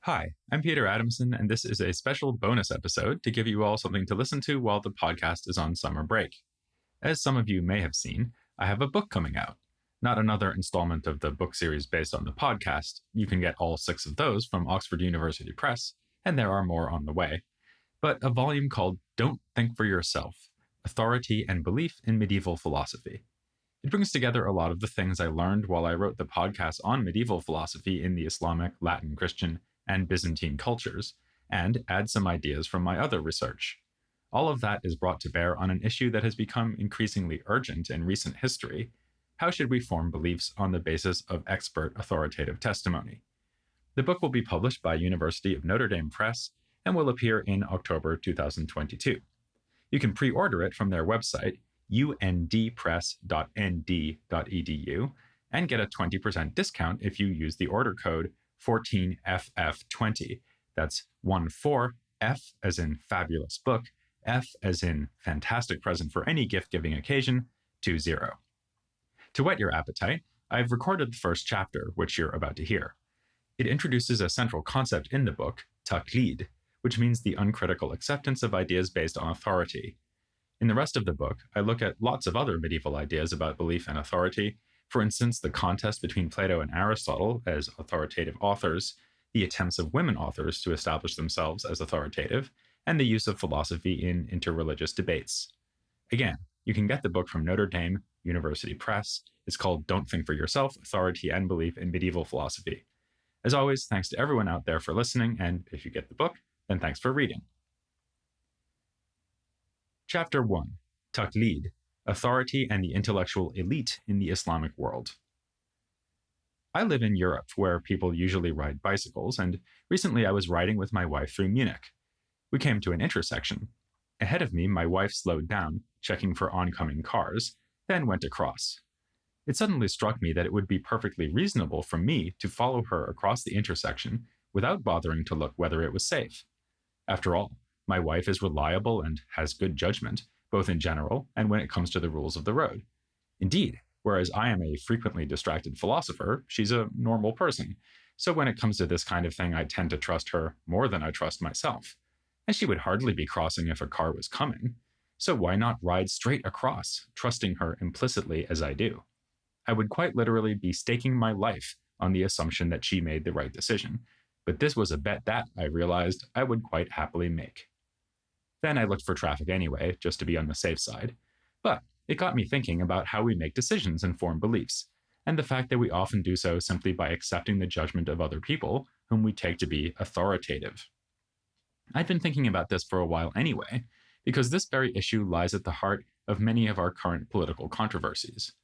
Hi, I'm Peter Adamson, and this is a special bonus episode to give you all something to listen to while the podcast is on summer break. As some of you may have seen, I have a book coming out. Not another installment of the book series based on the podcast. You can get all 6 of those from Oxford University Press, and there are more on the way. But a volume called Don't Think for Yourself: Authority and Belief in Medieval Philosophy. It brings together a lot of the things I learned while I wrote the podcast on medieval philosophy in the Islamic, Latin, Christian, and Byzantine cultures, and adds some ideas from my other research. All of that is brought to bear on an issue that has become increasingly urgent in recent history. How should we form beliefs on the basis of expert authoritative testimony? The book will be published by University of Notre Dame Press and will appear in October 2022. You can pre-order it from their website, undpress.nd.edu, and get a 20% discount if you use the order code 14FF20. That's 14, F as in fabulous book, F as in fantastic present for any gift-giving occasion, 20. To whet your appetite, I've recorded the first chapter, which you're about to hear. It introduces a central concept in the book, taqlid, which means the uncritical acceptance of ideas based on authority. In the rest of the book, I look at lots of other medieval ideas about belief and authority. For instance, the contest between Plato and Aristotle as authoritative authors, the attempts of women authors to establish themselves as authoritative, and the use of philosophy in interreligious debates. Again, you can get the book from Notre Dame University Press. It's called Don't Think for Yourself: Authority and Belief in Medieval Philosophy. As always, thanks to everyone out there for listening, and if you get the book, then thanks for reading. Chapter 1. Taqlid: Authority and the Intellectual Elite in the Islamic World. I live in Europe, where people usually ride bicycles, and recently I was riding with my wife through Munich. We came to an intersection. Ahead of me, my wife slowed down, checking for oncoming cars, then went across. It suddenly struck me that it would be perfectly reasonable for me to follow her across the intersection without bothering to look whether it was safe. After all, my wife is reliable and has good judgment, both in general and when it comes to the rules of the road. Indeed, whereas I am a frequently distracted philosopher, she's a normal person. So when it comes to this kind of thing, I tend to trust her more than I trust myself. And she would hardly be crossing if a car was coming. So why not ride straight across, trusting her implicitly as I do? I would quite literally be staking my life on the assumption that she made the right decision. But this was a bet that, I realized, I would quite happily make. Then I looked for traffic anyway, just to be on the safe side. But it got me thinking about how we make decisions and form beliefs, and the fact that we often do so simply by accepting the judgment of other people whom we take to be authoritative. I've been thinking about this for a while anyway, because this very issue lies at the heart of many of our current political controversies.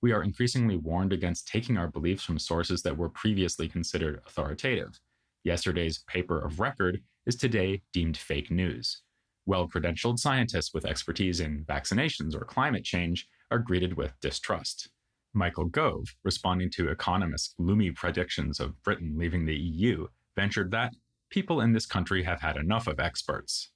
We are increasingly warned against taking our beliefs from sources that were previously considered authoritative. Yesterday's paper of record is today deemed fake news. Well-credentialed scientists with expertise in vaccinations or climate change are greeted with distrust. Michael Gove, responding to economists' gloomy predictions of Britain leaving the EU, ventured that people in this country have had enough of experts.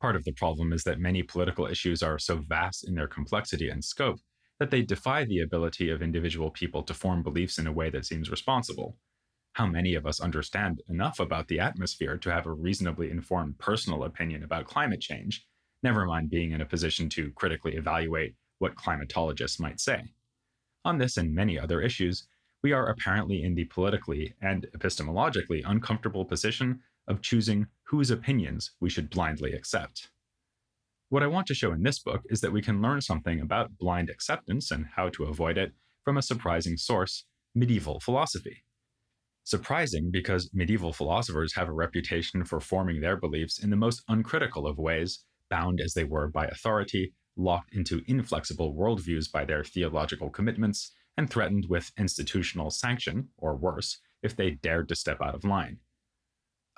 Part of the problem is that many political issues are so vast in their complexity and scope that they defy the ability of individual people to form beliefs in a way that seems responsible. How many of us understand enough about the atmosphere to have a reasonably informed personal opinion about climate change, never mind being in a position to critically evaluate what climatologists might say? On this and many other issues, we are apparently in the politically and epistemologically uncomfortable position of choosing whose opinions we should blindly accept. What I want to show in this book is that we can learn something about blind acceptance and how to avoid it from a surprising source: medieval philosophy. Surprising because medieval philosophers have a reputation for forming their beliefs in the most uncritical of ways, bound as they were by authority, locked into inflexible worldviews by their theological commitments, and threatened with institutional sanction, or worse, if they dared to step out of line.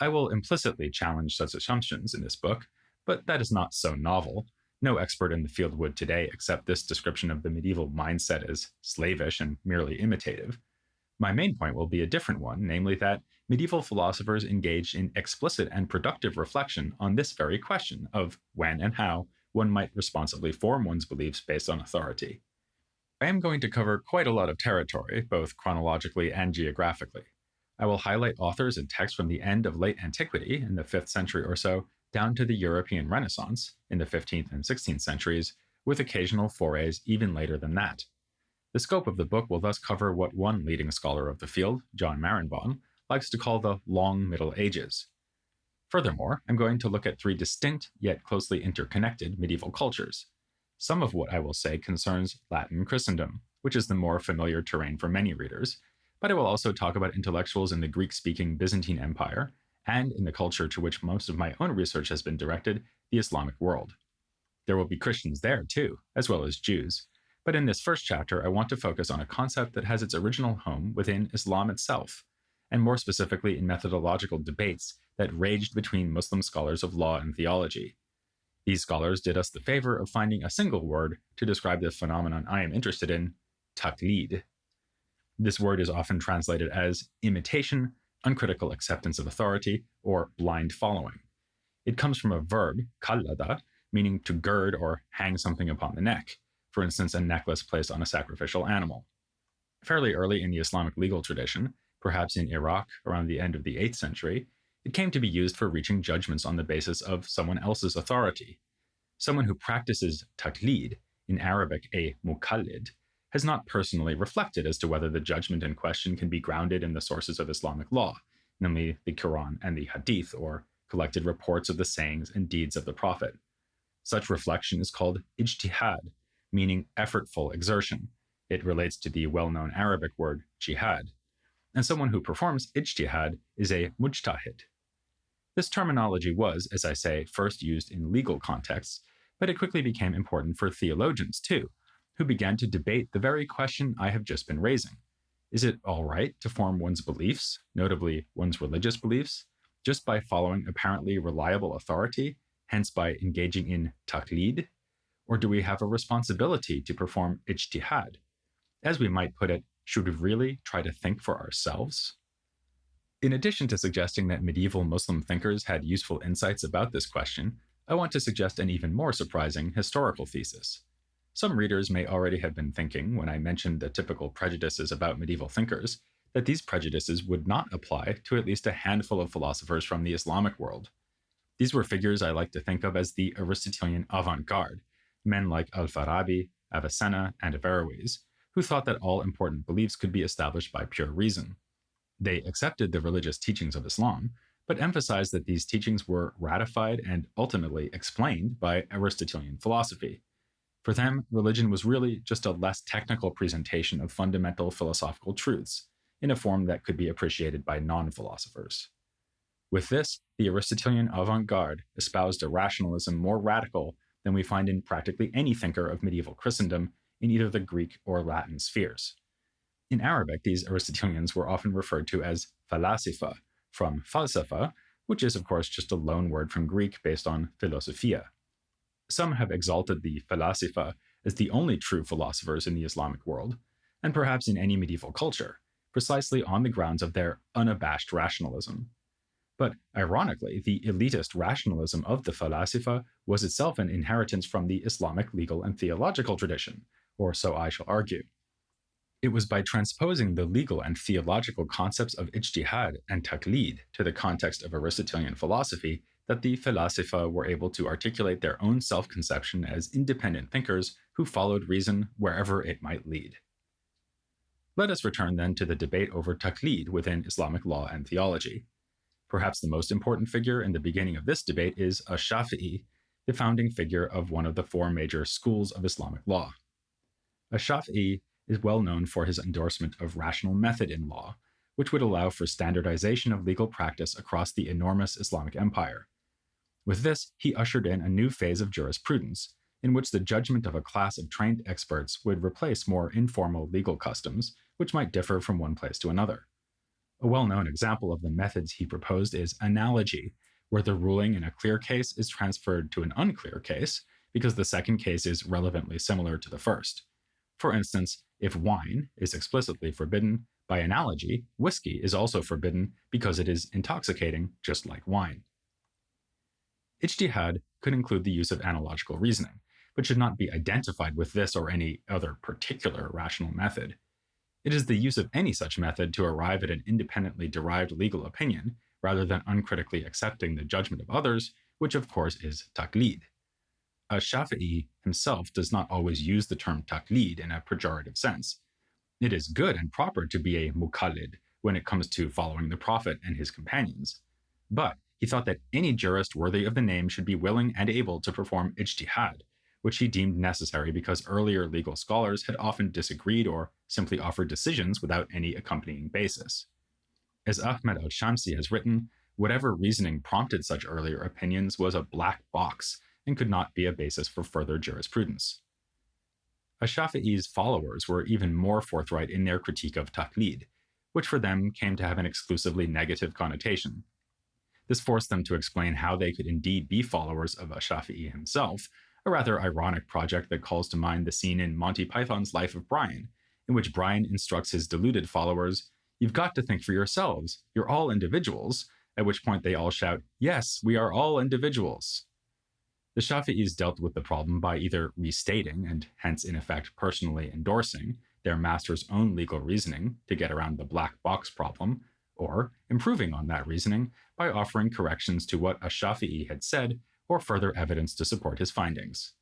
I will implicitly challenge such assumptions in this book, but that is not so novel. No expert in the field would today accept this description of the medieval mindset as slavish and merely imitative. My main point will be a different one, namely that medieval philosophers engaged in explicit and productive reflection on this very question of when and how one might responsibly form one's beliefs based on authority. I am going to cover quite a lot of territory, both chronologically and geographically. I will highlight authors and texts from the end of late antiquity in the 5th century or so down to the European Renaissance in the 15th and 16th centuries, with occasional forays even later than that. The scope of the book will thus cover what one leading scholar of the field, John Marenbaum, likes to call the Long Middle Ages. Furthermore, I'm going to look at three distinct yet closely interconnected medieval cultures. Some of what I will say concerns Latin Christendom, which is the more familiar terrain for many readers, but I will also talk about intellectuals in the Greek-speaking Byzantine Empire and in the culture to which most of my own research has been directed, the Islamic world. There will be Christians there too, as well as Jews. But in this first chapter, I want to focus on a concept that has its original home within Islam itself, and more specifically in methodological debates that raged between Muslim scholars of law and theology. These scholars did us the favor of finding a single word to describe the phenomenon I am interested in: taqlid. This word is often translated as imitation, uncritical acceptance of authority, or blind following. It comes from a verb, qallada, meaning to gird or hang something upon the neck, for instance, a necklace placed on a sacrificial animal. Fairly early in the Islamic legal tradition, perhaps in Iraq around the end of the 8th century, it came to be used for reaching judgments on the basis of someone else's authority. Someone who practices taqlid, in Arabic a muqallid, has not personally reflected as to whether the judgment in question can be grounded in the sources of Islamic law, namely the Quran and the Hadith, or collected reports of the sayings and deeds of the Prophet. Such reflection is called ijtihad, meaning effortful exertion. It relates to the well-known Arabic word jihad. And someone who performs ijtihad is a mujtahid. This terminology was, as I say, first used in legal contexts, but it quickly became important for theologians too, who began to debate the very question I have just been raising. Is it all right to form one's beliefs, notably one's religious beliefs, just by following apparently reliable authority, hence by engaging in taqlid? Or do we have a responsibility to perform ijtihad? As we might put it, should we really try to think for ourselves? In addition to suggesting that medieval Muslim thinkers had useful insights about this question, I want to suggest an even more surprising historical thesis. Some readers may already have been thinking, when I mentioned the typical prejudices about medieval thinkers, that these prejudices would not apply to at least a handful of philosophers from the Islamic world. These were figures I like to think of as the Aristotelian avant-garde, men like Al-Farabi, Avicenna, and Averroes, who thought that all important beliefs could be established by pure reason. They accepted the religious teachings of Islam, but emphasized that these teachings were ratified and ultimately explained by Aristotelian philosophy. For them, religion was really just a less technical presentation of fundamental philosophical truths, in a form that could be appreciated by non-philosophers. With this, the Aristotelian avant-garde espoused a rationalism more radical than we find in practically any thinker of medieval Christendom in either the Greek or Latin spheres. In Arabic, these Aristotelians were often referred to as falasifa, from falsafa, which is of course just a loan word from Greek based on philosophia. Some have exalted the falasifa as the only true philosophers in the Islamic world, and perhaps in any medieval culture, precisely on the grounds of their unabashed rationalism. But ironically, the elitist rationalism of the falasifa was itself an inheritance from the Islamic legal and theological tradition, or so I shall argue. It was by transposing the legal and theological concepts of ijtihad and taqlid to the context of Aristotelian philosophy that the falasifa were able to articulate their own self-conception as independent thinkers who followed reason wherever it might lead. Let us return then to the debate over taqlid within Islamic law and theology. Perhaps the most important figure in the beginning of this debate is Ash-Shafi'i, the founding figure of one of the four major schools of Islamic law. Ash-Shafi'i is well known for his endorsement of rational method in law, which would allow for standardization of legal practice across the enormous Islamic empire. With this, he ushered in a new phase of jurisprudence, in which the judgment of a class of trained experts would replace more informal legal customs, which might differ from one place to another. A well-known example of the methods he proposed is analogy, where the ruling in a clear case is transferred to an unclear case because the second case is relevantly similar to the first. For instance, if wine is explicitly forbidden, by analogy, whiskey is also forbidden because it is intoxicating, just like wine. Ijtihad could include the use of analogical reasoning, but should not be identified with this or any other particular rational method. It is the use of any such method to arrive at an independently derived legal opinion, rather than uncritically accepting the judgment of others, which of course is taqlid. Ash-Shafi'i himself does not always use the term taqlid in a pejorative sense. It is good and proper to be a muqallid when it comes to following the Prophet and his companions. But he thought that any jurist worthy of the name should be willing and able to perform ijtihad, which he deemed necessary because earlier legal scholars had often disagreed or simply offered decisions without any accompanying basis. As Ahmed al-Shamsi has written, whatever reasoning prompted such earlier opinions was a black box and could not be a basis for further jurisprudence. Ash-Shafi'i's followers were even more forthright in their critique of taqlid, which for them came to have an exclusively negative connotation. This forced them to explain how they could indeed be followers of Ash-Shafi'i himself, a rather ironic project that calls to mind the scene in Monty Python's Life of Brian, in which Brian instructs his deluded followers, "You've got to think for yourselves, you're all individuals," at which point they all shout, "Yes, we are all individuals." The Shafi'is dealt with the problem by either restating, and hence in effect personally endorsing, their master's own legal reasoning to get around the black box problem, or improving on that reasoning by offering corrections to what Ash-Shafi'i had said or further evidence to support his findings.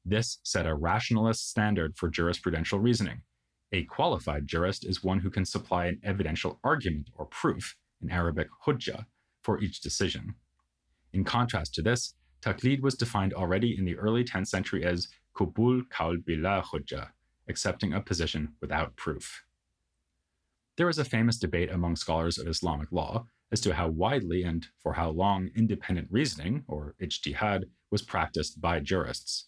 This set a rationalist standard for jurisprudential reasoning. A qualified jurist is one who can supply an evidential argument or proof, in Arabic hujjah, for each decision. In contrast to this, taqlid was defined already in the early 10th century as qubul qawl bila hujjah, accepting a position without proof. There is a famous debate among scholars of Islamic law as to how widely and for how long independent reasoning, or ijtihad, was practiced by jurists.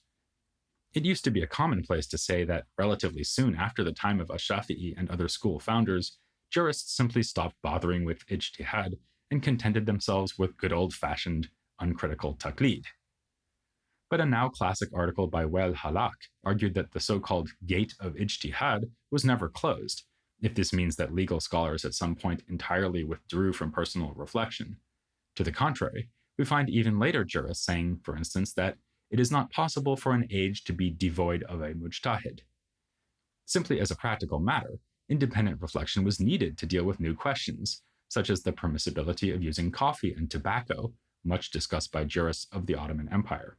It used to be a commonplace to say that relatively soon after the time of Ash-Shafi'i and other school founders, jurists simply stopped bothering with ijtihad and contented themselves with good old-fashioned, uncritical taqlid. But a now classic article by Wael Halak argued that the so-called gate of ijtihad was never closed, if this means that legal scholars at some point entirely withdrew from personal reflection. To the contrary, we find even later jurists saying, for instance, that it is not possible for an age to be devoid of a mujtahid. Simply as a practical matter, independent reflection was needed to deal with new questions, such as the permissibility of using coffee and tobacco, much discussed by jurists of the Ottoman Empire.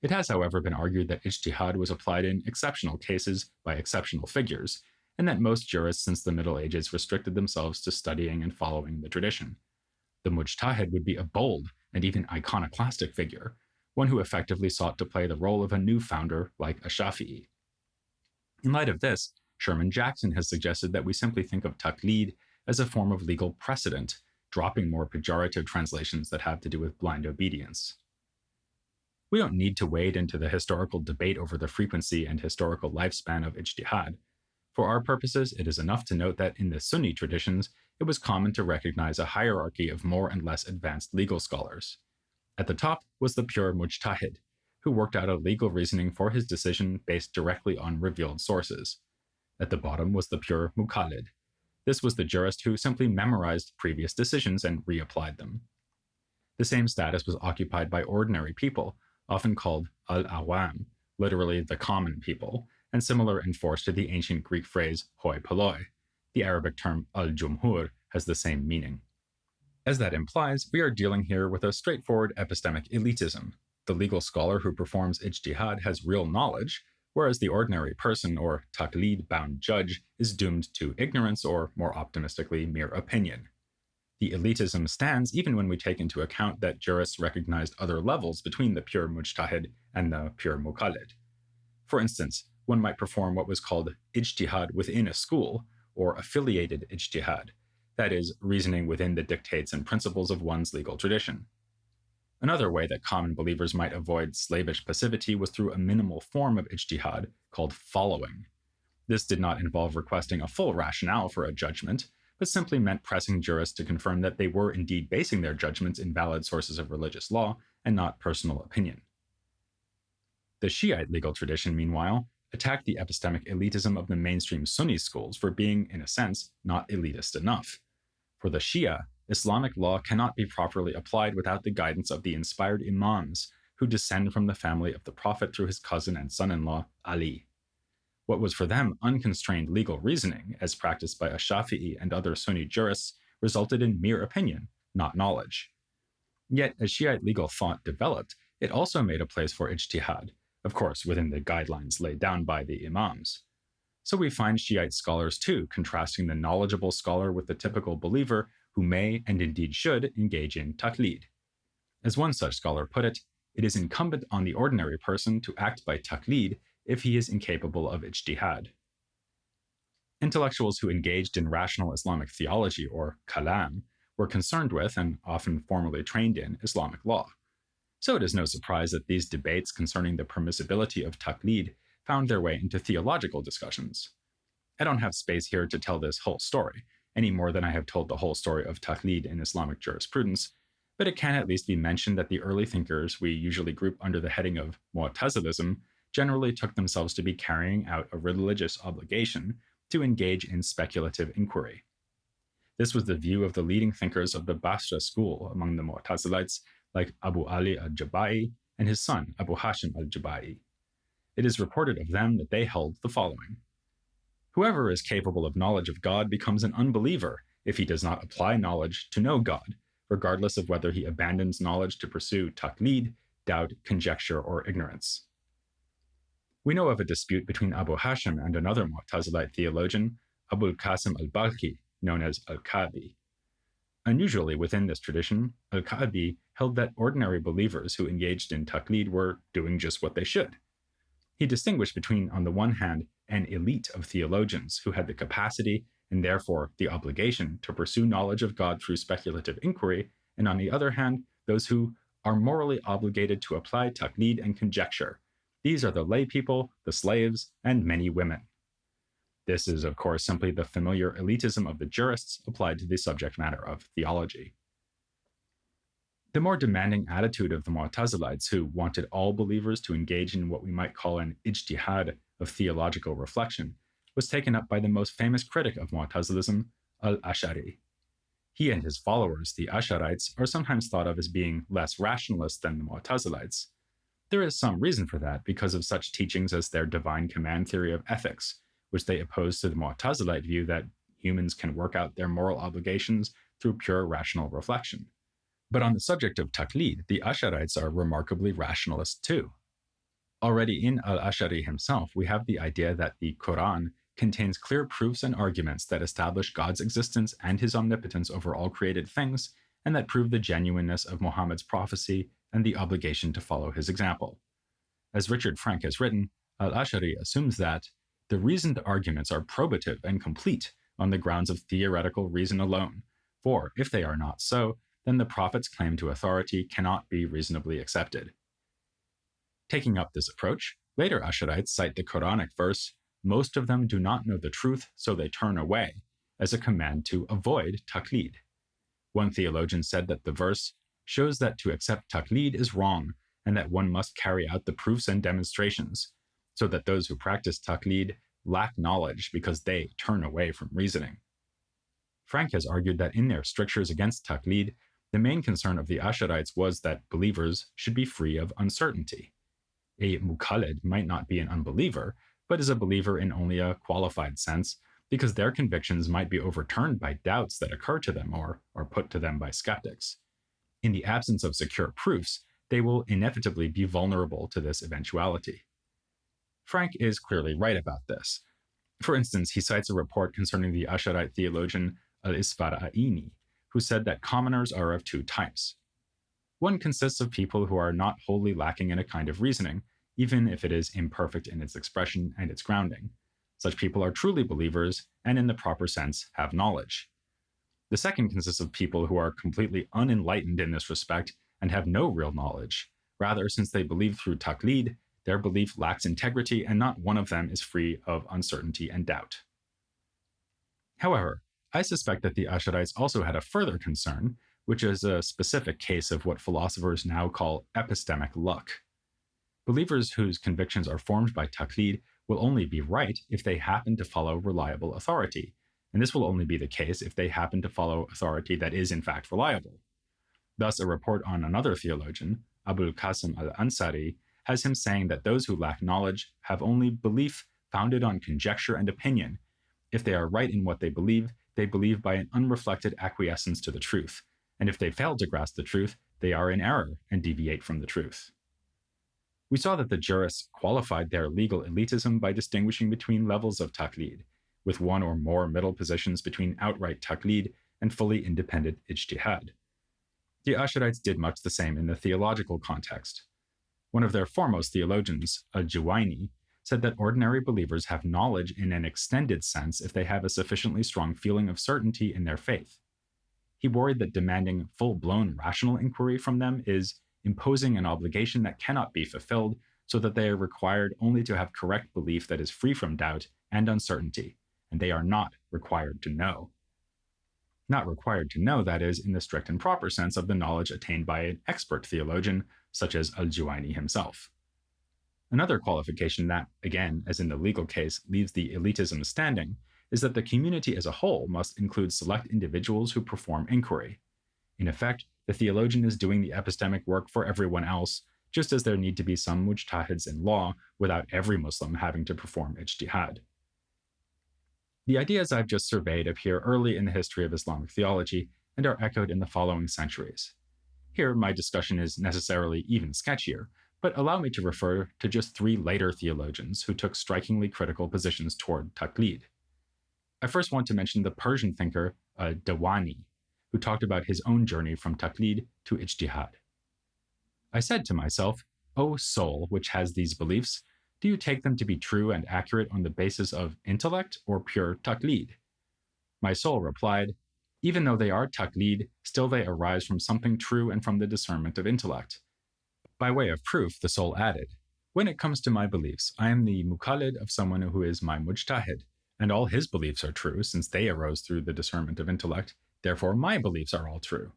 It has, however, been argued that ijtihad was applied in exceptional cases by exceptional figures, and that most jurists since the Middle Ages restricted themselves to studying and following the tradition. The mujtahid would be a bold and even iconoclastic figure, one who effectively sought to play the role of a new founder like Ash-Shafi'i. In light of this, Sherman Jackson has suggested that we simply think of taqlid as a form of legal precedent, dropping more pejorative translations that have to do with blind obedience. We don't need to wade into the historical debate over the frequency and historical lifespan of ijtihad. For our purposes, it is enough to note that in the Sunni traditions, it was common to recognize a hierarchy of more and less advanced legal scholars. At the top was the pure mujtahid, who worked out a legal reasoning for his decision based directly on revealed sources. At the bottom was the pure muqallid. This was the jurist who simply memorized previous decisions and reapplied them. The same status was occupied by ordinary people, often called al-awam, literally the common people, and similar in force to the ancient Greek phrase hoi polloi. The Arabic term al-jumhur has the same meaning. As that implies, we are dealing here with a straightforward epistemic elitism. The legal scholar who performs ijtihad has real knowledge, whereas the ordinary person or taqlid-bound judge is doomed to ignorance or, more optimistically, mere opinion. The elitism stands even when we take into account that jurists recognized other levels between the pure mujtahid and the pure muqallid. For instance, one might perform what was called ijtihad within a school, or affiliated ijtihad, that is, reasoning within the dictates and principles of one's legal tradition. Another way that common believers might avoid slavish passivity was through a minimal form of ijtihad called following. This did not involve requesting a full rationale for a judgment, but simply meant pressing jurists to confirm that they were indeed basing their judgments in valid sources of religious law and not personal opinion. The Shiite legal tradition, meanwhile, attacked the epistemic elitism of the mainstream Sunni schools for being, in a sense, not elitist enough. For the Shia, Islamic law cannot be properly applied without the guidance of the inspired imams who descend from the family of the Prophet through his cousin and son-in-law, Ali. What was for them unconstrained legal reasoning, as practiced by Ash-Shafi'i and other Sunni jurists, resulted in mere opinion, not knowledge. Yet, as Shiite legal thought developed, it also made a place for ijtihad, of course within the guidelines laid down by the imams. So we find Shiite scholars too contrasting the knowledgeable scholar with the typical believer who may and indeed should engage in taqlid. As one such scholar put it is incumbent on the ordinary person to act by taqlid if he is incapable of ijtihad. Intellectuals who engaged in rational Islamic theology, or kalam, were concerned with, and often formally trained in, Islamic law. So it is no surprise that these debates concerning the permissibility of taqlid found their way into theological discussions. I don't have space here to tell this whole story, any more than I have told the whole story of taqlid in Islamic jurisprudence, but it can at least be mentioned that the early thinkers we usually group under the heading of Mu'tazilism generally took themselves to be carrying out a religious obligation to engage in speculative inquiry. This was the view of the leading thinkers of the Basra school among the Mu'tazilites, like Abu Ali al-Jabai and his son Abu Hashim al-Jabai. It is reported of them that they held the following: whoever is capable of knowledge of God becomes an unbeliever if he does not apply knowledge to know God, regardless of whether he abandons knowledge to pursue taqlid, doubt, conjecture, or ignorance. We know of a dispute between Abu Hashim and another Mu'tazilite theologian, Abu al-Qasim al-Balkhi, known as al-Ka'bi. Unusually within this tradition, al-Ka'bi held that ordinary believers who engaged in taqlid were doing just what they should. He distinguished between, on the one hand, an elite of theologians who had the capacity and therefore the obligation to pursue knowledge of God through speculative inquiry, and on the other hand, those who are morally obligated to apply taqlid and conjecture. These are the lay people, the slaves, and many women. This is, of course, simply the familiar elitism of the jurists applied to the subject matter of theology. The more demanding attitude of the Mu'tazilites, who wanted all believers to engage in what we might call an ijtihad of theological reflection, was taken up by the most famous critic of Mu'tazilism, al-Ash'ari. He and his followers, the Ash'arites, are sometimes thought of as being less rationalist than the Mu'tazilites. There is some reason for that because of such teachings as their divine command theory of ethics, which they oppose to the Mu'tazilite view that humans can work out their moral obligations through pure rational reflection. But on the subject of taqlid, the Ash'arites are remarkably rationalist too. Already in al-Ash'ari himself, we have the idea that the Quran contains clear proofs and arguments that establish God's existence and his omnipotence over all created things, and that prove the genuineness of Muhammad's prophecy and the obligation to follow his example. As Richard Frank has written, al-Ash'ari assumes that the reasoned arguments are probative and complete on the grounds of theoretical reason alone, for if they are not so, then the Prophet's claim to authority cannot be reasonably accepted. Taking up this approach, later Ash'arites cite the Quranic verse, "Most of them do not know the truth, so they turn away," as a command to avoid taqlid. One theologian said that the verse shows that to accept taqlid is wrong, and that one must carry out the proofs and demonstrations, so that those who practice taqlid lack knowledge because they turn away from reasoning. Frank has argued that in their strictures against taqlid, the main concern of the Ash'arites was that believers should be free of uncertainty. A muqallid might not be an unbeliever, but is a believer in only a qualified sense, because their convictions might be overturned by doubts that occur to them or are put to them by skeptics. In the absence of secure proofs, they will inevitably be vulnerable to this eventuality. Frank is clearly right about this. For instance, he cites a report concerning the Ash'arite theologian al-Isfara'ini, who said that commoners are of two types. One consists of people who are not wholly lacking in a kind of reasoning, even if it is imperfect in its expression and its grounding. Such people are truly believers and, in the proper sense, have knowledge. The second consists of people who are completely unenlightened in this respect and have no real knowledge. Rather, since they believe through taqlid, their belief lacks integrity and not one of them is free of uncertainty and doubt. However, I suspect that the Ash'arites also had a further concern, which is a specific case of what philosophers now call epistemic luck. Believers whose convictions are formed by taqlid will only be right if they happen to follow reliable authority, and this will only be the case if they happen to follow authority that is in fact reliable. Thus, a report on another theologian, Abu al-Qasim al-Ansari, has him saying that those who lack knowledge have only belief founded on conjecture and opinion. If they are right in what they believe by an unreflected acquiescence to the truth, and if they fail to grasp the truth, they are in error and deviate from the truth. We saw that the jurists qualified their legal elitism by distinguishing between levels of taqlid, with one or more middle positions between outright taqlid and fully independent ijtihad. The Ash'arites did much the same in the theological context. One of their foremost theologians, al-Juwayni, said that ordinary believers have knowledge in an extended sense if they have a sufficiently strong feeling of certainty in their faith. He worried that demanding full-blown rational inquiry from them is imposing an obligation that cannot be fulfilled, so that they are required only to have correct belief that is free from doubt and uncertainty, and they are not required to know. Not required to know, that is, in the strict and proper sense of the knowledge attained by an expert theologian, such as al-Juwayni himself. Another qualification that, again, as in the legal case, leaves the elitism standing, is that the community as a whole must include select individuals who perform inquiry. In effect, the theologian is doing the epistemic work for everyone else, just as there need to be some mujtahids in law without every Muslim having to perform ijtihad. The ideas I've just surveyed appear early in the history of Islamic theology and are echoed in the following centuries. Here, my discussion is necessarily even sketchier, but allow me to refer to just 3 later theologians who took strikingly critical positions toward taqlid. I first want to mention the Persian thinker Dawani, who talked about his own journey from taqlid to ijtihad. I said to myself, "O soul which has these beliefs, do you take them to be true and accurate on the basis of intellect or pure taqlid?" My soul replied, "Even though they are taqlid, still they arise from something true and from the discernment of intellect." By way of proof, the soul added, "When it comes to my beliefs, I am the muqallid of someone who is my mujtahid, and all his beliefs are true since they arose through the discernment of intellect, therefore my beliefs are all true."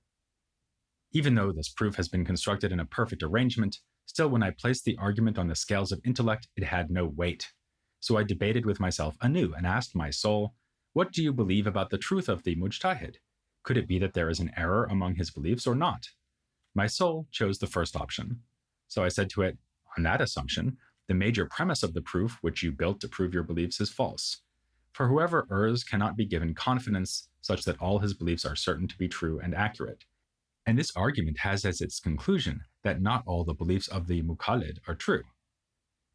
Even though this proof has been constructed in a perfect arrangement, still when I placed the argument on the scales of intellect, it had no weight. So I debated with myself anew and asked my soul, "What do you believe about the truth of the mujtahid? Could it be that there is an error among his beliefs or not?" My soul chose the first option. So I said to it, "On that assumption, the major premise of the proof which you built to prove your beliefs is false. For whoever errs cannot be given confidence such that all his beliefs are certain to be true and accurate. And this argument has as its conclusion that not all the beliefs of the muqallid are true.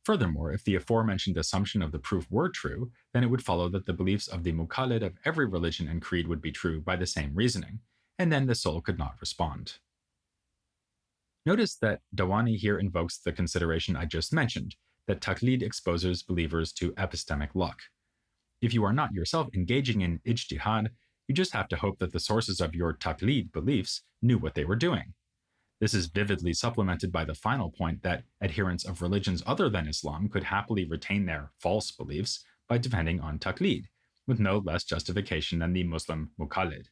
Furthermore, if the aforementioned assumption of the proof were true, then it would follow that the beliefs of the muqallid of every religion and creed would be true by the same reasoning, and then the soul could not respond." Notice that Dawani here invokes the consideration I just mentioned, that taqlid exposes believers to epistemic luck. If you are not yourself engaging in ijtihad, you just have to hope that the sources of your taqlid beliefs knew what they were doing. This is vividly supplemented by the final point that adherents of religions other than Islam could happily retain their false beliefs by depending on taqlid, with no less justification than the Muslim muqallid.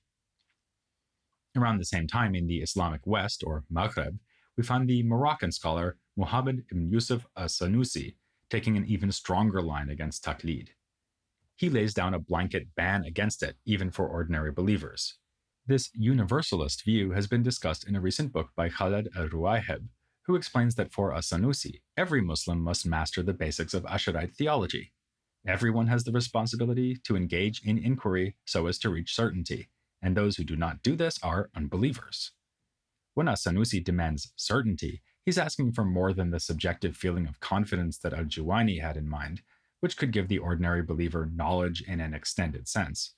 Around the same time in the Islamic West, or Maghreb, we find the Moroccan scholar Muhammad ibn Yusuf as-Sanusi taking an even stronger line against taqlid. He lays down a blanket ban against it, even for ordinary believers. This universalist view has been discussed in a recent book by Khaled al-Ruwaybih, who explains that for as-Sanusi, every Muslim must master the basics of Ash'arite theology. Everyone has the responsibility to engage in inquiry so as to reach certainty, and those who do not do this are unbelievers. When as-Sanusi demands certainty, he's asking for more than the subjective feeling of confidence that al-Juwayni had in mind, which could give the ordinary believer knowledge in an extended sense.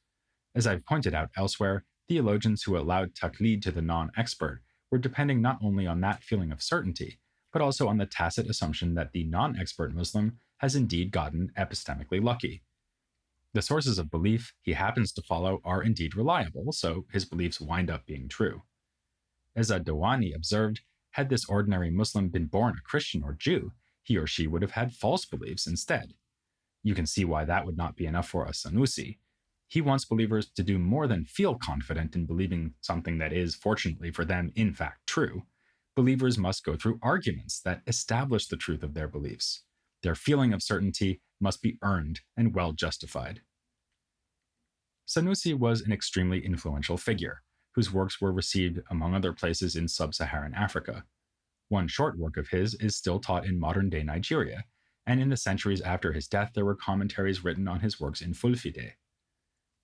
As I've pointed out elsewhere, theologians who allowed taqlid to the non-expert were depending not only on that feeling of certainty, but also on the tacit assumption that the non-expert Muslim has indeed gotten epistemically lucky. The sources of belief he happens to follow are indeed reliable, so his beliefs wind up being true. As ad-Dawani observed, had this ordinary Muslim been born a Christian or Jew, he or she would have had false beliefs instead. You can see why that would not be enough for as-Sanusi. He wants believers to do more than feel confident in believing something that is, fortunately for them, in fact true. Believers must go through arguments that establish the truth of their beliefs. Their feeling of certainty must be earned and well justified. Sanusi was an extremely influential figure, whose works were received, among other places, in sub-Saharan Africa. One short work of his is still taught in modern-day Nigeria, and in the centuries after his death there were commentaries written on his works in Fulfide.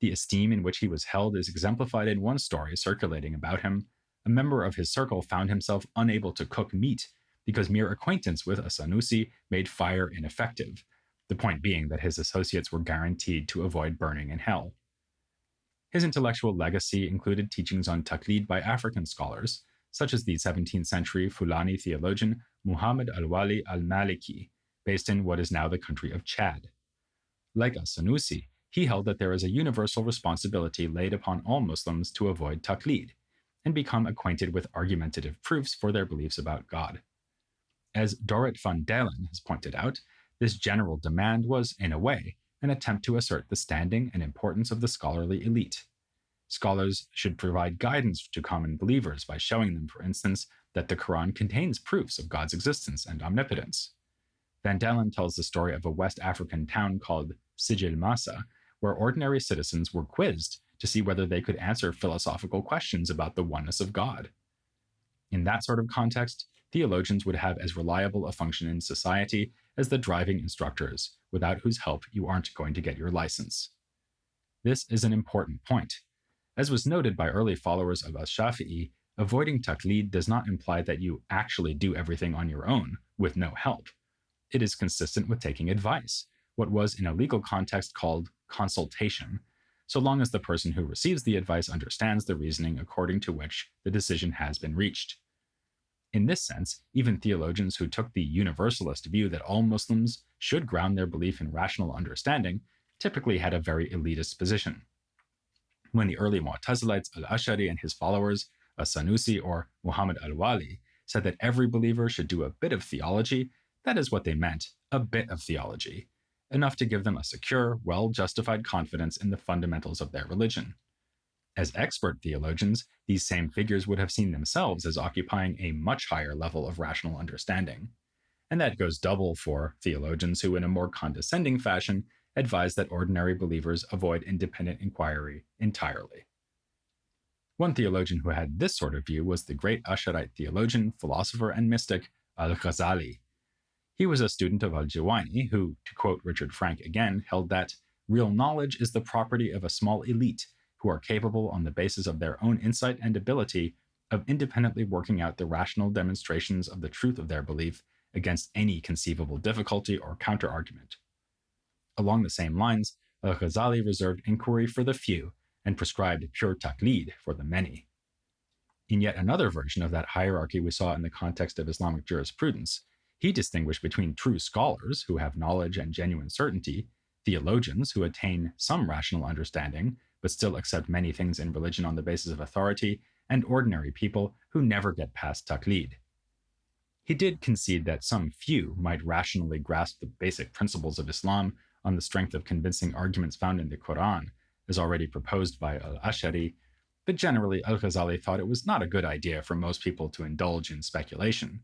The esteem in which he was held is exemplified in one story circulating about him. A member of his circle found himself unable to cook meat because mere acquaintance with a Sanusi made fire ineffective, the point being that his associates were guaranteed to avoid burning in hell. His intellectual legacy included teachings on taqlid by African scholars, such as the 17th century Fulani theologian Muhammad al-Wali al-Maliki, based in what is now the country of Chad. Like as-Sanusi, he held that there is a universal responsibility laid upon all Muslims to avoid taqlid and become acquainted with argumentative proofs for their beliefs about God. As Dorrit van Dalen has pointed out, this general demand was, in a way, an attempt to assert the standing and importance of the scholarly elite. Scholars should provide guidance to common believers by showing them, for instance, that the Quran contains proofs of God's existence and omnipotence. Van Dalen tells the story of a West African town called Sijil Masa, where ordinary citizens were quizzed to see whether they could answer philosophical questions about the oneness of God. In that sort of context, theologians would have as reliable a function in society as the driving instructors, without whose help you aren't going to get your license. This is an important point. As was noted by early followers of al-Shafi'i, avoiding taqlid does not imply that you actually do everything on your own, with no help. It is consistent with taking advice, what was in a legal context called consultation, so long as the person who receives the advice understands the reasoning according to which the decision has been reached. In this sense, even theologians who took the universalist view that all Muslims should ground their belief in rational understanding typically had a very elitist position. When the early Mu'tazilites al-Ash'ari and his followers, as-Sanusi or Muhammad al-Wali, said that every believer should do a bit of theology, that is what they meant, a bit of theology, enough to give them a secure, well-justified confidence in the fundamentals of their religion. As expert theologians, these same figures would have seen themselves as occupying a much higher level of rational understanding. And that goes double for theologians who, in a more condescending fashion, advise that ordinary believers avoid independent inquiry entirely. One theologian who had this sort of view was the great Asharite theologian, philosopher, and mystic al-Ghazali. He was a student of al-Juwayni, who, to quote Richard Frank again, held that real knowledge is the property of a small elite who are capable, on the basis of their own insight and ability, of independently working out the rational demonstrations of the truth of their belief against any conceivable difficulty or counter-argument. Along the same lines, al-Ghazali reserved inquiry for the few and prescribed pure taqlid for the many. In yet another version of that hierarchy we saw in the context of Islamic jurisprudence, he distinguished between true scholars who have knowledge and genuine certainty, theologians who attain some rational understanding but still accept many things in religion on the basis of authority, and ordinary people who never get past taqlid. He did concede that some few might rationally grasp the basic principles of Islam on the strength of convincing arguments found in the Quran, as already proposed by al-Ash'ari, but generally al-Ghazali thought it was not a good idea for most people to indulge in speculation.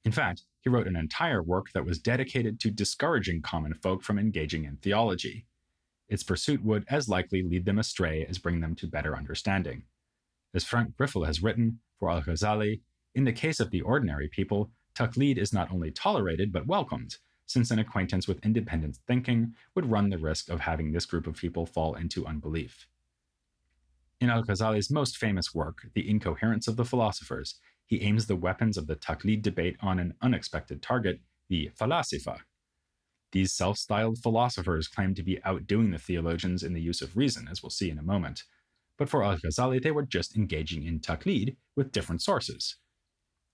In fact, he wrote an entire work that was dedicated to discouraging common folk from engaging in theology. Its pursuit would as likely lead them astray as bring them to better understanding. As Frank Griffel has written, for al-Ghazali, in the case of the ordinary people, taqlid is not only tolerated but welcomed, since an acquaintance with independent thinking would run the risk of having this group of people fall into unbelief. In al-Ghazali's most famous work, The Incoherence of the Philosophers, he aims the weapons of the taqlid debate on an unexpected target, the falasifa. These self-styled philosophers claim to be outdoing the theologians in the use of reason, as we'll see in a moment. But for al-Ghazali, they were just engaging in taqlid with different sources.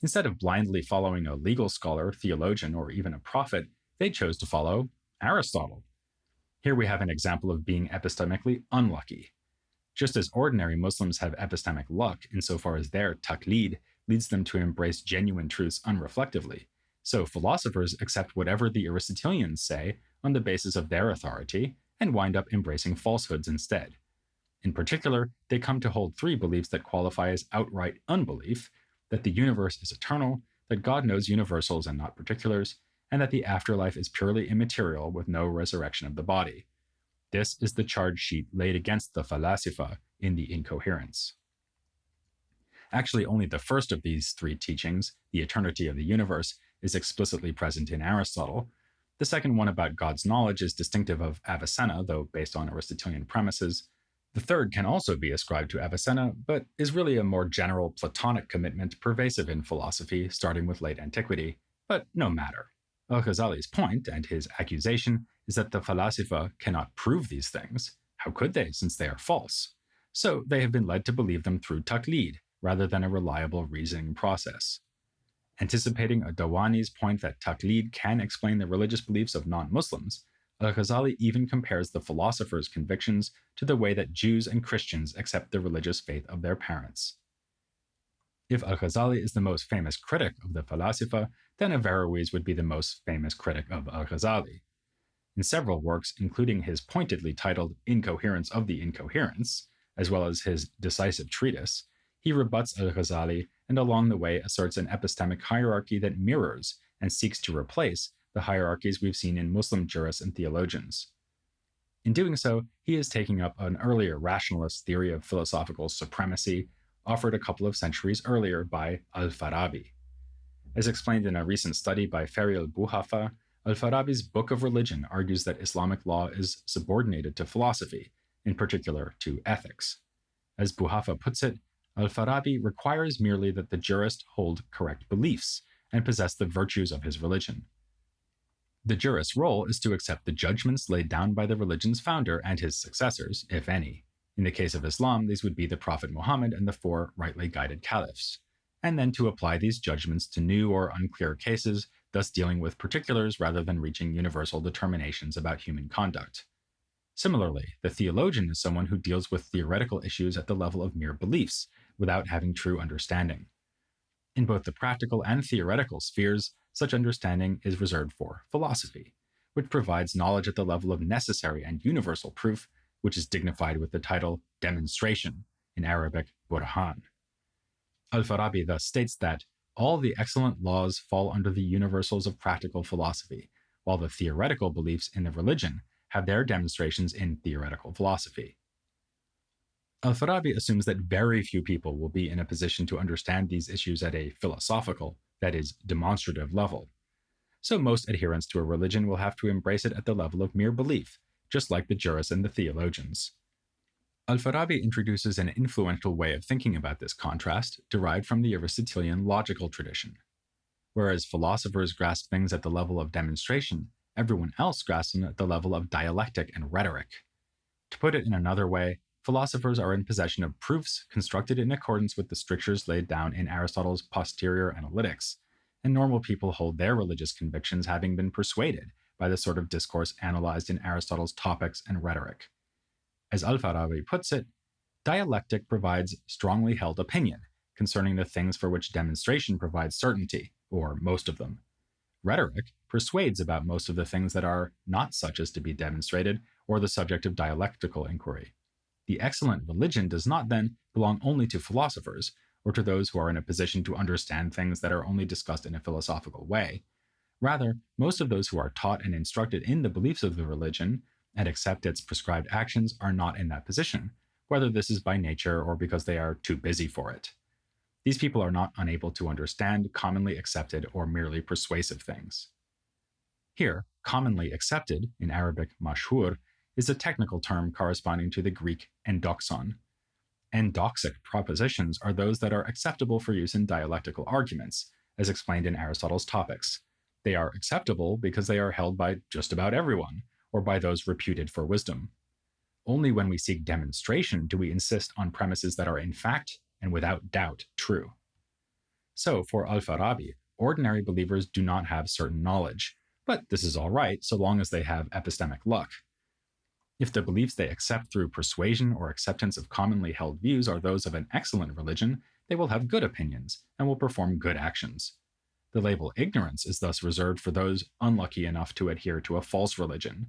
Instead of blindly following a legal scholar, theologian, or even a prophet, they chose to follow Aristotle. Here we have an example of being epistemically unlucky. Just as ordinary Muslims have epistemic luck insofar as their taqlid leads them to embrace genuine truths unreflectively, so philosophers accept whatever the Aristotelians say on the basis of their authority and wind up embracing falsehoods instead. In particular, they come to hold three beliefs that qualify as outright unbelief: that the universe is eternal, that God knows universals and not particulars, and that the afterlife is purely immaterial with no resurrection of the body. This is the charge sheet laid against the falasifa in The Incoherence. Actually, only the first of these three teachings, the eternity of the universe, is explicitly present in Aristotle. The second one about God's knowledge is distinctive of Avicenna, though based on Aristotelian premises. The third can also be ascribed to Avicenna, but is really a more general Platonic commitment pervasive in philosophy, starting with late antiquity. But no matter. Al-Ghazali's point, and his accusation, is that the falasifa cannot prove these things. How could they, since they are false? So they have been led to believe them through taqlid, rather than a reliable reasoning process. Anticipating Adawani's point that taqlid can explain the religious beliefs of non-Muslims, Al-Ghazali even compares the philosopher's convictions to the way that Jews and Christians accept the religious faith of their parents. If Al-Ghazali is the most famous critic of the falasifa, then Averroes would be the most famous critic of Al-Ghazali. In several works, including his pointedly titled Incoherence of the Incoherence, as well as his decisive treatise, he rebuts Al-Ghazali and along the way asserts an epistemic hierarchy that mirrors and seeks to replace the hierarchies we've seen in Muslim jurists and theologians. In doing so, he is taking up an earlier rationalist theory of philosophical supremacy offered a couple of centuries earlier by Al-Farabi. As explained in a recent study by Feril Bouhafa, Al-Farabi's Book of Religion argues that Islamic law is subordinated to philosophy, in particular to ethics. As Bouhafa puts it, Al-Farabi requires merely that the jurist hold correct beliefs and possess the virtues of his religion. The jurist's role is to accept the judgments laid down by the religion's founder and his successors, if any. In the case of Islam, these would be the Prophet Muhammad and the 4 rightly guided caliphs, and then to apply these judgments to new or unclear cases, thus dealing with particulars rather than reaching universal determinations about human conduct. Similarly, the theologian is someone who deals with theoretical issues at the level of mere beliefs, without having true understanding. In both the practical and theoretical spheres, such understanding is reserved for philosophy, which provides knowledge at the level of necessary and universal proof, which is dignified with the title demonstration, in Arabic burhan. Al-Farabi thus states that all the excellent laws fall under the universals of practical philosophy, while the theoretical beliefs in the religion have their demonstrations in theoretical philosophy. Al-Farabi assumes that very few people will be in a position to understand these issues at a philosophical, that is, demonstrative level. So most adherents to a religion will have to embrace it at the level of mere belief, just like the jurists and the theologians. Al-Farabi introduces an influential way of thinking about this contrast derived from the Aristotelian logical tradition. Whereas philosophers grasp things at the level of demonstration, everyone else grasps them at the level of dialectic and rhetoric. To put it in another way, philosophers are in possession of proofs constructed in accordance with the strictures laid down in Aristotle's posterior analytics, and normal people hold their religious convictions having been persuaded by the sort of discourse analyzed in Aristotle's Topics and Rhetoric. As Al-Farabi puts it, dialectic provides strongly held opinion concerning the things for which demonstration provides certainty, or most of them. Rhetoric persuades about most of the things that are not such as to be demonstrated or the subject of dialectical inquiry. The excellent religion does not then belong only to philosophers, or to those who are in a position to understand things that are only discussed in a philosophical way. Rather, most of those who are taught and instructed in the beliefs of the religion and accept its prescribed actions are not in that position, whether this is by nature or because they are too busy for it. These people are not unable to understand commonly accepted or merely persuasive things. Here, commonly accepted, in Arabic mashhur, is a technical term corresponding to the Greek endoxon. Endoxic propositions are those that are acceptable for use in dialectical arguments, as explained in Aristotle's Topics. They are acceptable because they are held by just about everyone, or by those reputed for wisdom. Only when we seek demonstration do we insist on premises that are in fact and without doubt true. So, for Al-Farabi, ordinary believers do not have certain knowledge, but this is all right so long as they have epistemic luck. If the beliefs they accept through persuasion or acceptance of commonly held views are those of an excellent religion, they will have good opinions and will perform good actions. The label ignorance is thus reserved for those unlucky enough to adhere to a false religion.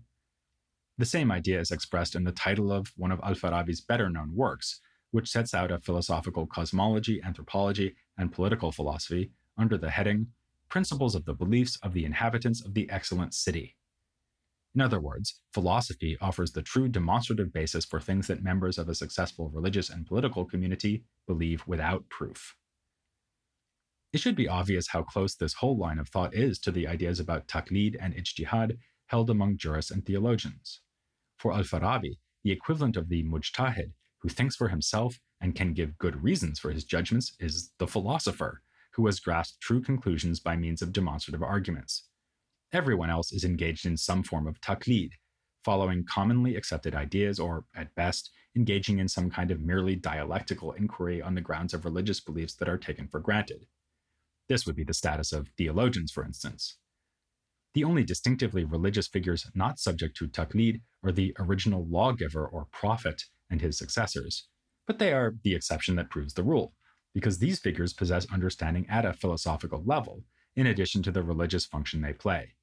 The same idea is expressed in the title of one of Al-Farabi's better-known works, which sets out a philosophical cosmology, anthropology, and political philosophy under the heading Principles of the Beliefs of the Inhabitants of the Excellent City. In other words, philosophy offers the true demonstrative basis for things that members of a successful religious and political community believe without proof. It should be obvious how close this whole line of thought is to the ideas about taqlid and ijtihad held among jurists and theologians. For Al-Farabi, the equivalent of the mujtahid, who thinks for himself and can give good reasons for his judgments, is the philosopher, who has grasped true conclusions by means of demonstrative arguments. Everyone else is engaged in some form of taqlid, following commonly accepted ideas or, at best, engaging in some kind of merely dialectical inquiry on the grounds of religious beliefs that are taken for granted. This would be the status of theologians, for instance. The only distinctively religious figures not subject to taqlid are the original lawgiver or prophet and his successors, but they are the exception that proves the rule, because these figures possess understanding at a philosophical level, in addition to the religious function they play.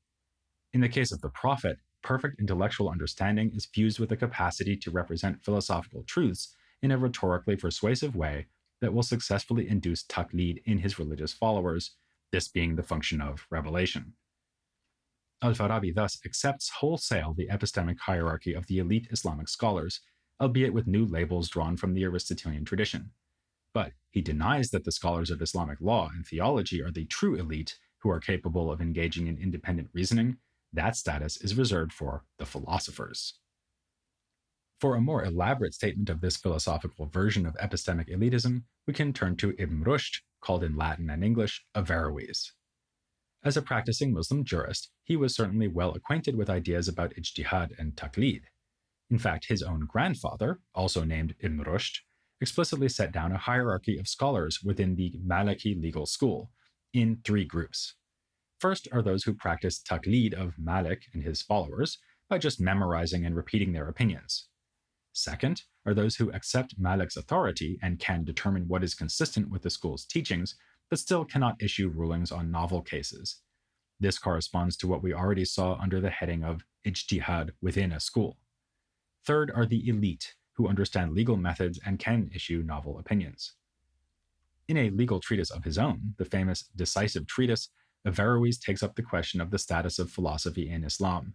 In the case of the prophet, perfect intellectual understanding is fused with the capacity to represent philosophical truths in a rhetorically persuasive way that will successfully induce taqlid in his religious followers, this being the function of revelation. Al-Farabi thus accepts wholesale the epistemic hierarchy of the elite Islamic scholars, albeit with new labels drawn from the Aristotelian tradition. But he denies that the scholars of Islamic law and theology are the true elite who are capable of engaging in independent reasoning. That status is reserved for the philosophers. For a more elaborate statement of this philosophical version of epistemic elitism, we can turn to Ibn Rushd, called in Latin and English Averroes. As a practicing Muslim jurist, he was certainly well acquainted with ideas about ijtihad and taqlid. In fact, his own grandfather, also named Ibn Rushd, explicitly set down a hierarchy of scholars within the Maliki legal school in three groups. First are those who practice taqlid of Malik and his followers by just memorizing and repeating their opinions. Second are those who accept Malik's authority and can determine what is consistent with the school's teachings, but still cannot issue rulings on novel cases. This corresponds to what we already saw under the heading of ijtihad within a school. Third are the elite, who understand legal methods and can issue novel opinions. In a legal treatise of his own, the famous Decisive Treatise, Averroes takes up the question of the status of philosophy in Islam.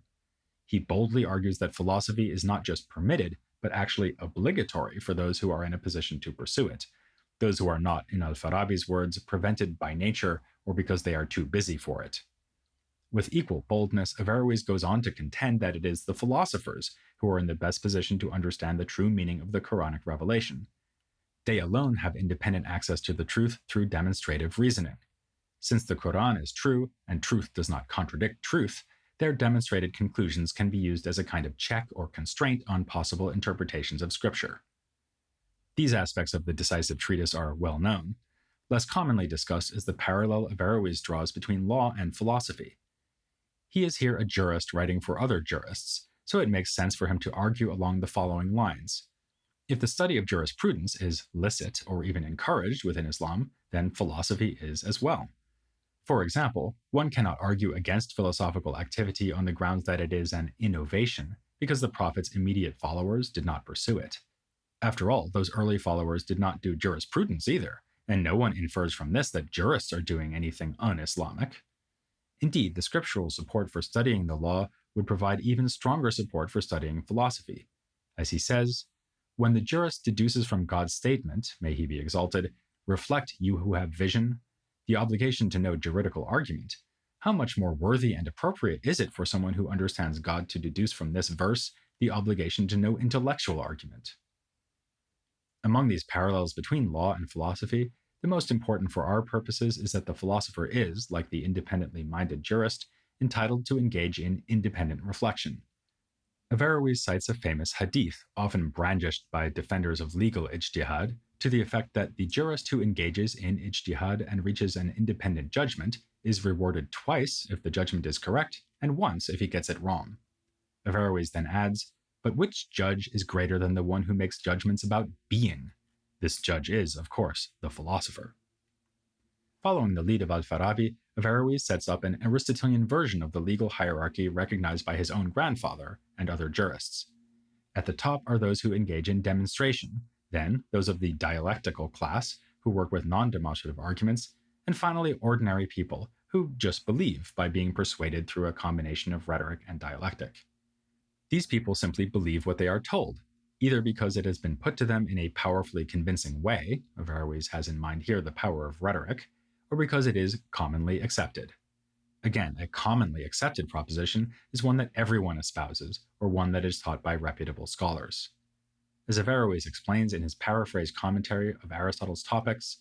He boldly argues that philosophy is not just permitted, but actually obligatory for those who are in a position to pursue it, those who are not, in Al-Farabi's words, prevented by nature or because they are too busy for it. With equal boldness, Averroes goes on to contend that it is the philosophers who are in the best position to understand the true meaning of the Quranic revelation. They alone have independent access to the truth through demonstrative reasoning. Since the Quran is true, and truth does not contradict truth, their demonstrated conclusions can be used as a kind of check or constraint on possible interpretations of Scripture. These aspects of the Decisive Treatise are well known. Less commonly discussed is the parallel Averroes draws between law and philosophy. He is here a jurist writing for other jurists, so it makes sense for him to argue along the following lines. If the study of jurisprudence is licit or even encouraged within Islam, then philosophy is as well. For example, one cannot argue against philosophical activity on the grounds that it is an innovation, because the Prophet's immediate followers did not pursue it. After all, those early followers did not do jurisprudence either, and no one infers from this that jurists are doing anything un-Islamic. Indeed, the scriptural support for studying the law would provide even stronger support for studying philosophy. As he says, "When the jurist deduces from God's statement, may he be exalted, 'Reflect, you who have vision,' the obligation to know juridical argument, how much more worthy and appropriate is it for someone who understands God to deduce from this verse the obligation to know intellectual argument?" Among these parallels between law and philosophy, the most important for our purposes is that the philosopher is, like the independently minded jurist, entitled to engage in independent reflection. Averroes cites a famous hadith, often brandished by defenders of legal ijtihad, to the effect that the jurist who engages in ijtihad and reaches an independent judgment is rewarded twice if the judgment is correct, and once if he gets it wrong. Averroes then adds, "But which judge is greater than the one who makes judgments about being? This judge is, of course, the philosopher." Following the lead of Al-Farabi, Averroes sets up an Aristotelian version of the legal hierarchy recognized by his own grandfather and other jurists. At the top are those who engage in demonstration, then those of the dialectical class, who work with non-demonstrative arguments, and finally ordinary people, who just believe by being persuaded through a combination of rhetoric and dialectic. These people simply believe what they are told, either because it has been put to them in a powerfully convincing way, Averroes has in mind here the power of rhetoric, or because it is commonly accepted. Again, a commonly accepted proposition is one that everyone espouses, or one that is taught by reputable scholars. As Averroes explains in his paraphrased commentary of Aristotle's Topics,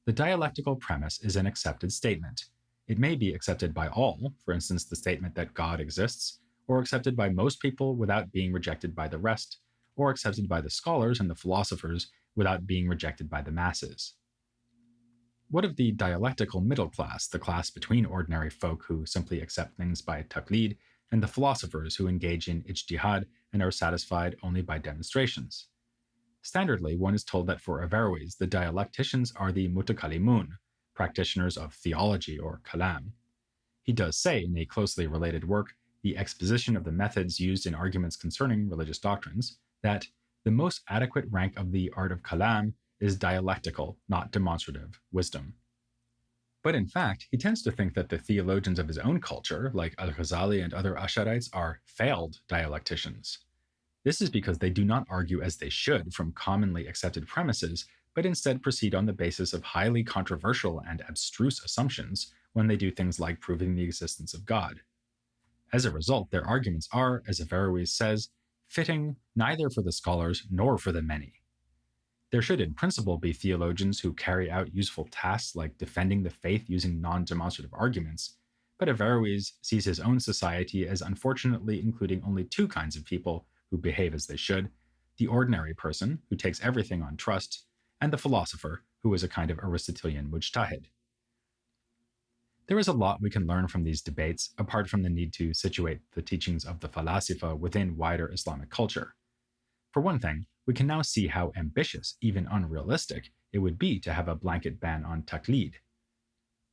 the dialectical premise is an accepted statement. It may be accepted by all, for instance, the statement that God exists, or accepted by most people without being rejected by the rest, or accepted by the scholars and the philosophers without being rejected by the masses. What of the dialectical middle class, the class between ordinary folk who simply accept things by taqlid, and the philosophers who engage in ijtihad and are satisfied only by demonstrations? Standardly, one is told that for Averroes, the dialecticians are the mutakallimun, practitioners of theology or kalam. He does say in a closely related work, The Exposition of the Methods Used in Arguments Concerning Religious Doctrines, that the most adequate rank of the art of kalam is dialectical, not demonstrative, wisdom. But in fact, he tends to think that the theologians of his own culture, like Al-Ghazali and other Ash'arites, are failed dialecticians. This is because they do not argue as they should from commonly accepted premises, but instead proceed on the basis of highly controversial and abstruse assumptions when they do things like proving the existence of God. As a result, their arguments are, as Averroes says, fitting neither for the scholars nor for the many. There should in principle be theologians who carry out useful tasks like defending the faith using non-demonstrative arguments, but Averroes sees his own society as unfortunately including only two kinds of people who behave as they should: the ordinary person, who takes everything on trust, and the philosopher, who is a kind of Aristotelian mujtahid. There is a lot we can learn from these debates, apart from the need to situate the teachings of the falasifa within wider Islamic culture. For one thing, we can now see how ambitious, even unrealistic, it would be to have a blanket ban on taqlid.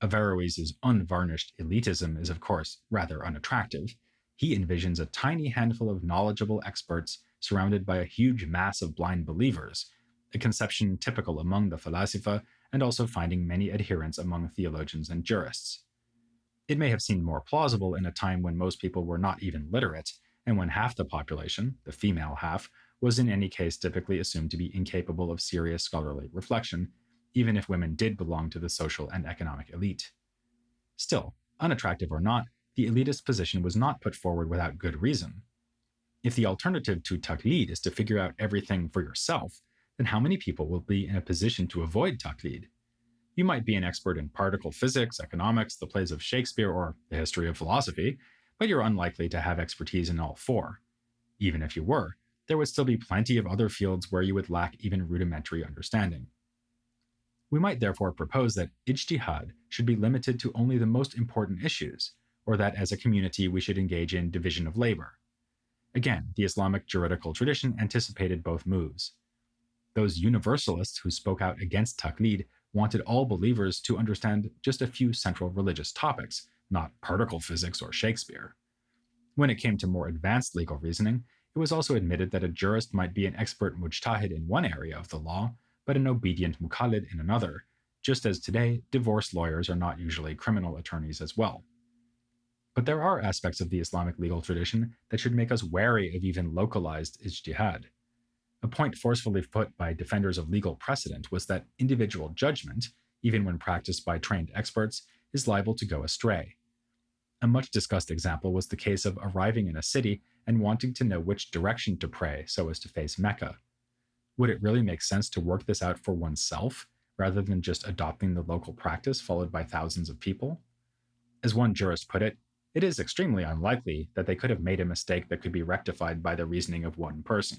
Averroes' unvarnished elitism is, of course, rather unattractive. He envisions a tiny handful of knowledgeable experts surrounded by a huge mass of blind believers, a conception typical among the falasifa and also finding many adherents among theologians and jurists. It may have seemed more plausible in a time when most people were not even literate, and when half the population, the female half, was in any case typically assumed to be incapable of serious scholarly reflection, even if women did belong to the social and economic elite. Still, unattractive or not, the elitist position was not put forward without good reason. If the alternative to taqlid is to figure out everything for yourself, then how many people will be in a position to avoid taqlid? You might be an expert in particle physics, economics, the plays of Shakespeare, or the history of philosophy, but you're unlikely to have expertise in all four. Even if you were, there would still be plenty of other fields where you would lack even rudimentary understanding. We might therefore propose that ijtihad should be limited to only the most important issues, or that as a community we should engage in division of labor. Again, the Islamic juridical tradition anticipated both moves. Those universalists who spoke out against taqlid wanted all believers to understand just a few central religious topics, not particle physics or Shakespeare. When it came to more advanced legal reasoning, it was also admitted that a jurist might be an expert mujtahid in one area of the law, but an obedient muqallid in another, just as today, divorce lawyers are not usually criminal attorneys as well. But there are aspects of the Islamic legal tradition that should make us wary of even localized ijtihad. A point forcefully put by defenders of legal precedent was that individual judgment, even when practiced by trained experts, is liable to go astray. A much discussed example was the case of arriving in a city and wanting to know which direction to pray so as to face Mecca. Would it really make sense to work this out for oneself, rather than just adopting the local practice followed by thousands of people? As one jurist put it, it is extremely unlikely that they could have made a mistake that could be rectified by the reasoning of one person.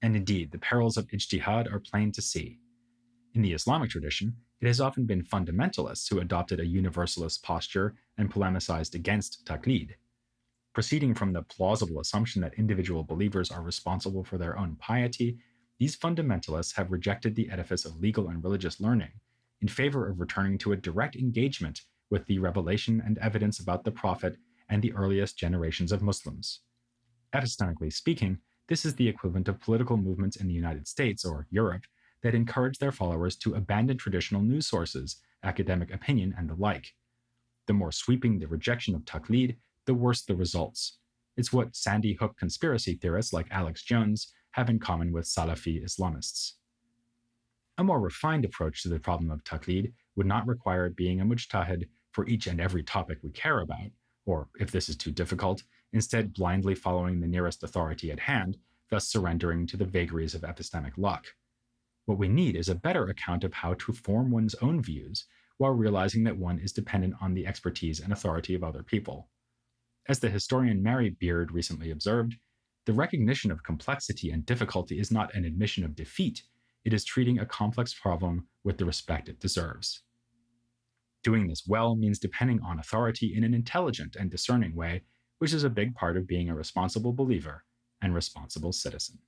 And indeed, the perils of ijtihad are plain to see. In the Islamic tradition, it has often been fundamentalists who adopted a universalist posture and polemicized against taqlid. Proceeding from the plausible assumption that individual believers are responsible for their own piety, these fundamentalists have rejected the edifice of legal and religious learning in favor of returning to a direct engagement with the revelation and evidence about the Prophet and the earliest generations of Muslims. Epistemically speaking, this is the equivalent of political movements in the United States or Europe that encourage their followers to abandon traditional news sources, academic opinion, and the like. The more sweeping the rejection of taqlid, the worse the results. It's what Sandy Hook conspiracy theorists like Alex Jones have in common with Salafi Islamists. A more refined approach to the problem of taqlid would not require being a mujtahid for each and every topic we care about, or if this is too difficult, instead blindly following the nearest authority at hand, thus surrendering to the vagaries of epistemic luck. What we need is a better account of how to form one's own views while realizing that one is dependent on the expertise and authority of other people. As the historian Mary Beard recently observed, the recognition of complexity and difficulty is not an admission of defeat, it is treating a complex problem with the respect it deserves. Doing this well means depending on authority in an intelligent and discerning way, which is a big part of being a responsible believer and responsible citizen.